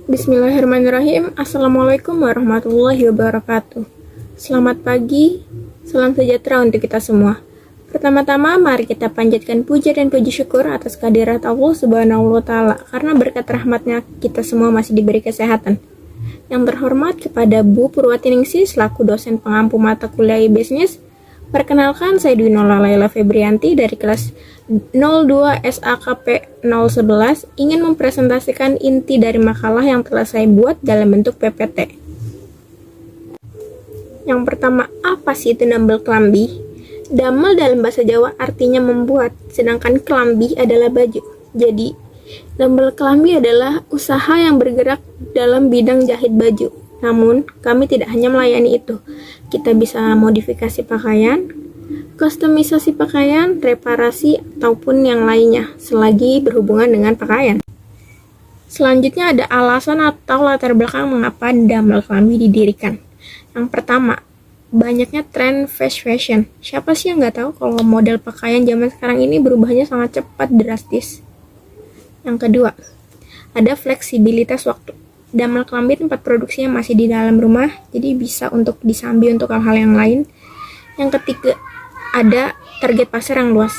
Bismillahirrahmanirrahim. Assalamualaikum warahmatullahi wabarakatuh. Selamat pagi, salam sejahtera untuk kita semua. Pertama-tama, mari kita panjatkan puja dan puji syukur atas kehadirat Allah Subhanahu wa Ta'ala, karena berkat rahmatnya kita semua masih diberi kesehatan. Yang terhormat kepada Bu Purwatiningsih selaku dosen pengampu mata kuliah bisnis. Perkenalkan, saya Dwi Nola Laila Febrianti dari kelas 02 SAKP 011 ingin mempresentasikan inti dari makalah yang telah saya buat dalam bentuk PPT. Yang pertama, apa sih itu nambel kelambi? Damel dalam bahasa Jawa artinya membuat, sedangkan kelambi adalah baju. Jadi, nambel kelambi adalah usaha yang bergerak dalam bidang jahit baju. Namun, kami tidak hanya melayani itu. Kita bisa modifikasi pakaian, kustomisasi pakaian, reparasi, ataupun yang lainnya, selagi berhubungan dengan pakaian. Selanjutnya ada alasan atau latar belakang mengapa Damel Kelambi didirikan. Yang pertama, banyaknya tren fast fashion. Siapa sih yang nggak tahu kalau model pakaian zaman sekarang ini berubahnya sangat cepat drastis. Yang kedua, ada fleksibilitas waktu. Damel kelambi tempat produksinya masih di dalam rumah, jadi bisa untuk disambi untuk hal-hal yang lain. Yang ketiga, ada target pasar yang luas.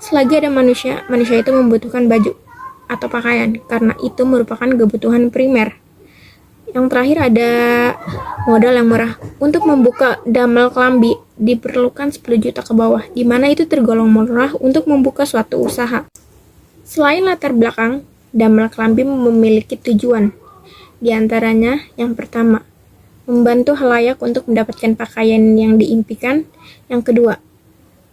Selagi ada manusia itu membutuhkan baju atau pakaian, karena itu merupakan kebutuhan primer. Yang terakhir ada modal yang murah. Untuk membuka Damel kelambi diperlukan 10 juta ke bawah, di mana itu tergolong murah untuk membuka suatu usaha. Selain latar belakang, Damel kelambi memiliki tujuan. Di antaranya, yang pertama, membantu khalayak untuk mendapatkan pakaian yang diimpikan. Yang kedua,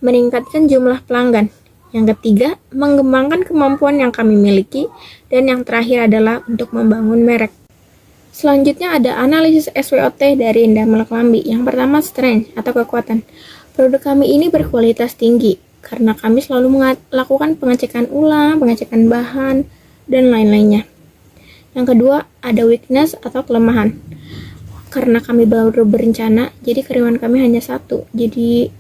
meningkatkan jumlah pelanggan. Yang ketiga, mengembangkan kemampuan yang kami miliki. Dan yang terakhir adalah untuk membangun merek. Selanjutnya ada analisis SWOT dari Damel kelambi. Yang pertama, strength atau kekuatan. Produk kami ini berkualitas tinggi karena kami selalu melakukan pengecekan ulang, pengecekan bahan, dan lain-lainnya. Yang kedua, ada weakness atau kelemahan. Karena kami baru berencana, jadi karyawan kami hanya satu, jadi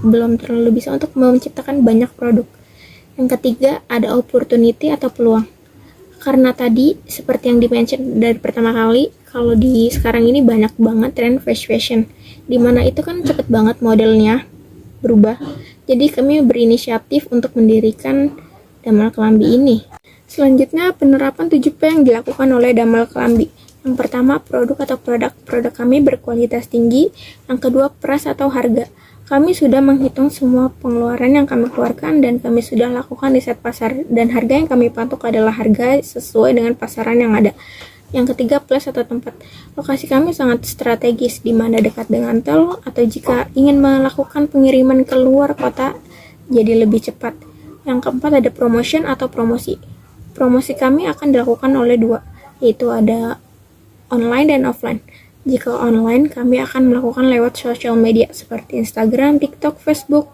belum terlalu bisa untuk menciptakan banyak produk. Yang ketiga, ada opportunity atau peluang. Karena tadi, seperti yang dimention dari pertama kali, kalau di sekarang ini banyak banget tren fast fashion, dimana itu kan cepet banget modelnya berubah. Jadi kami berinisiatif untuk mendirikan Damel kelambi ini. Selanjutnya, penerapan 7P yang dilakukan oleh Damel kelambi. Yang pertama, produk atau produk kami berkualitas tinggi. Yang kedua, price atau harga. Kami sudah menghitung semua pengeluaran yang kami keluarkan dan kami sudah lakukan riset pasar, dan harga yang kami patok adalah harga sesuai dengan pasaran yang ada. Yang ketiga, place atau tempat. Lokasi kami sangat strategis, di mana dekat dengan tol, atau jika ingin melakukan pengiriman ke luar kota, jadi lebih cepat. Yang keempat, ada promotion atau promosi. Promosi kami akan dilakukan oleh dua, yaitu ada online dan offline. Jika online, kami akan melakukan lewat sosial media seperti Instagram, TikTok, Facebook,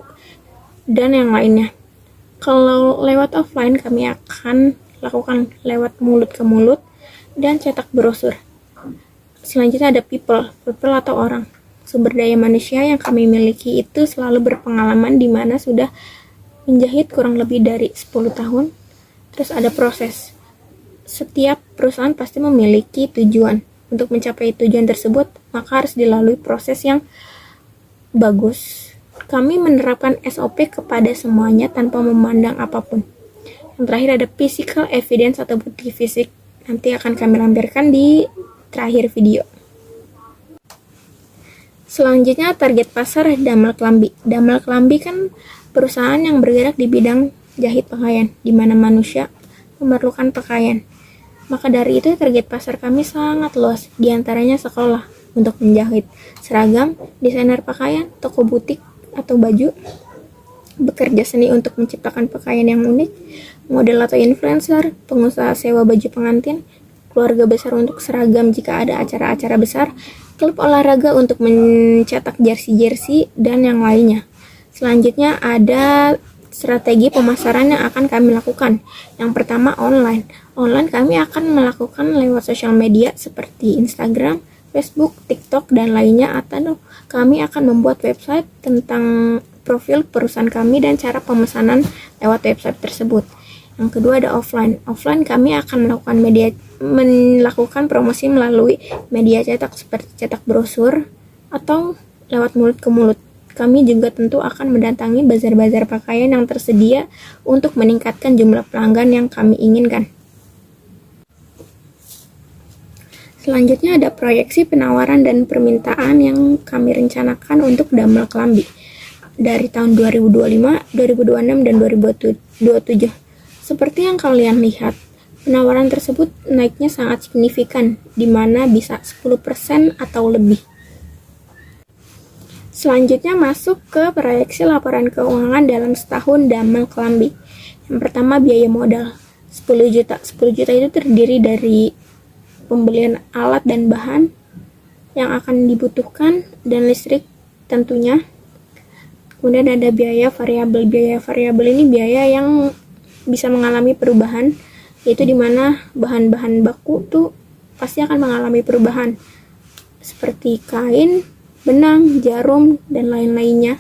dan yang lainnya. Kalau lewat offline, kami akan lakukan lewat mulut ke mulut dan cetak brosur. Selanjutnya ada people atau orang. Sumber daya manusia yang kami miliki itu selalu berpengalaman, di mana sudah menjahit kurang lebih dari 10 tahun. Terus ada proses. Setiap perusahaan pasti memiliki tujuan. Untuk mencapai tujuan tersebut, maka harus dilalui proses yang bagus. Kami menerapkan SOP kepada semuanya tanpa memandang apapun. Yang terakhir ada physical evidence atau bukti fisik. Nanti akan kami lampirkan di terakhir video. Selanjutnya, target pasar Damel kelambi. Damel kelambi kan perusahaan yang bergerak di bidang jahit pakaian, di mana manusia memerlukan pakaian. Maka dari itu target pasar kami sangat luas, di antaranya sekolah untuk menjahit, seragam, desainer pakaian, toko butik atau baju, bekerja seni untuk menciptakan pakaian yang unik, model atau influencer, pengusaha sewa baju pengantin, keluarga besar untuk seragam jika ada acara-acara besar, klub olahraga untuk mencetak jersey-jersey, dan yang lainnya. Selanjutnya ada strategi pemasaran yang akan kami lakukan. Yang pertama, online. Online kami akan melakukan lewat sosial media seperti Instagram, Facebook, TikTok, dan lainnya, atau kami akan membuat website tentang profil perusahaan kami dan cara pemesanan lewat website tersebut. Yang kedua ada offline. Offline kami akan melakukan melakukan promosi melalui media cetak seperti cetak brosur atau lewat mulut ke mulut. Kami juga tentu akan mendatangi bazar-bazar pakaian yang tersedia untuk meningkatkan jumlah pelanggan yang kami inginkan. Selanjutnya ada proyeksi penawaran dan permintaan yang kami rencanakan untuk Damel Klambi dari tahun 2025, 2026, dan 2027. Seperti yang kalian lihat, penawaran tersebut naiknya sangat signifikan, di mana bisa 10% atau lebih. Selanjutnya masuk ke proyeksi laporan keuangan dalam setahun Damel Klambi. Yang pertama, biaya modal 10 juta. 10 juta itu terdiri dari pembelian alat dan bahan yang akan dibutuhkan dan listrik tentunya. Kemudian ada biaya variabel. Biaya variabel ini biaya yang bisa mengalami perubahan, yaitu dimana bahan-bahan baku tuh pasti akan mengalami perubahan seperti kain, benang, jarum, dan lain-lainnya.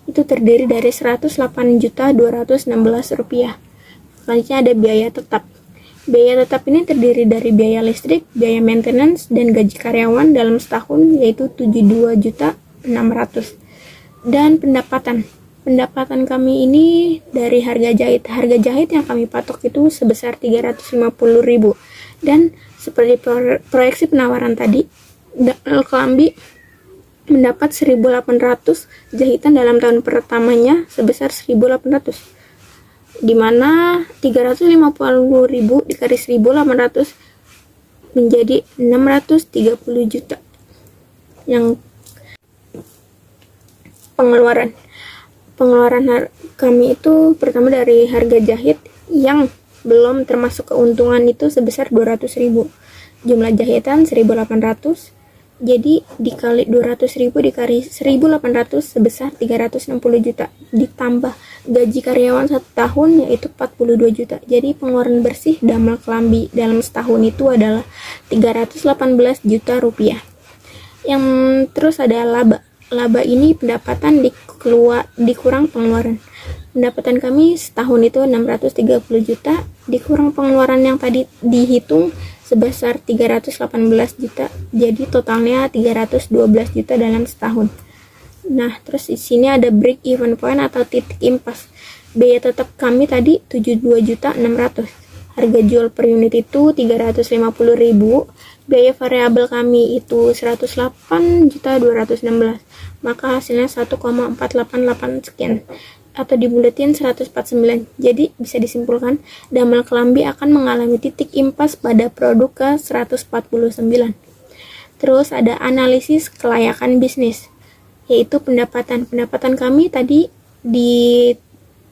Itu terdiri dari Rp108.216. Selanjutnya ada biaya tetap. Biaya tetap ini terdiri dari biaya listrik, biaya maintenance, dan gaji karyawan dalam setahun, yaitu Rp72.600. Dan pendapatan. Pendapatan kami ini dari harga jahit. Harga jahit yang kami patok itu sebesar Rp350.000. Dan seperti proyeksi penawaran tadi, Damel Klambi mendapat 1.800 jahitan dalam tahun pertamanya sebesar 1.800, di mana 350.000 dikali 1.800 menjadi 630 juta. Yang pengeluaran kami itu pertama dari harga jahit yang belum termasuk keuntungan itu sebesar 200.000. Jumlah jahitan 1.800, jadi dikali 200.000 dikali 1.800 sebesar 360 juta. Ditambah gaji karyawan 1 tahun yaitu 42 juta. Jadi pengeluaran bersih Damel Klambi dalam setahun itu adalah 318 juta rupiah. Yang terus ada laba. Laba ini pendapatan dikurang pengeluaran. Pendapatan kami setahun itu 630 juta dikurang pengeluaran yang tadi dihitung sebesar 318 juta. Jadi totalnya 312 juta dalam setahun. Nah, terus di sini ada break even point atau titik impas. Biaya tetap kami tadi 72.600. Harga jual per unit itu 350.000. Biaya variabel kami itu 108.216. Maka hasilnya 1,488 sekian. Atau dibulatin 149. Jadi bisa disimpulkan Damel Klambi akan mengalami titik impas pada produk ke 149. Terus ada analisis kelayakan bisnis, yaitu pendapatan kami tadi di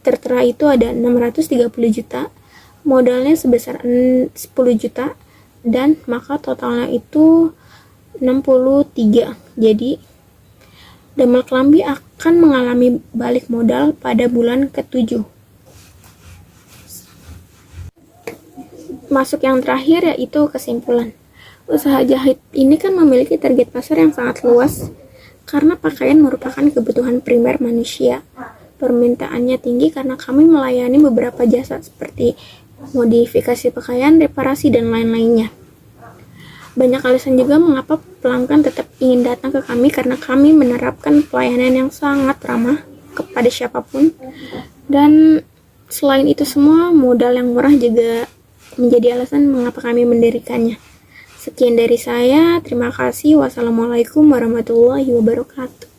tertera itu ada 630 juta, modalnya sebesar 10 juta, dan maka totalnya itu 63. Jadi Damel Klambi akan mengalami balik modal pada bulan ke-7. Masuk yang terakhir yaitu kesimpulan. Usaha jahit ini kan memiliki target pasar yang sangat luas karena pakaian merupakan kebutuhan primer manusia. Permintaannya tinggi karena kami melayani beberapa jasa seperti modifikasi pakaian, reparasi, dan lain-lainnya. Banyak alasan juga mengapa pelanggan tetap ingin datang ke kami karena kami menerapkan pelayanan yang sangat ramah kepada siapapun. Dan selain itu semua, modal yang murah juga menjadi alasan mengapa kami mendirikannya. Sekian dari saya, terima kasih. Wassalamualaikum warahmatullahi wabarakatuh.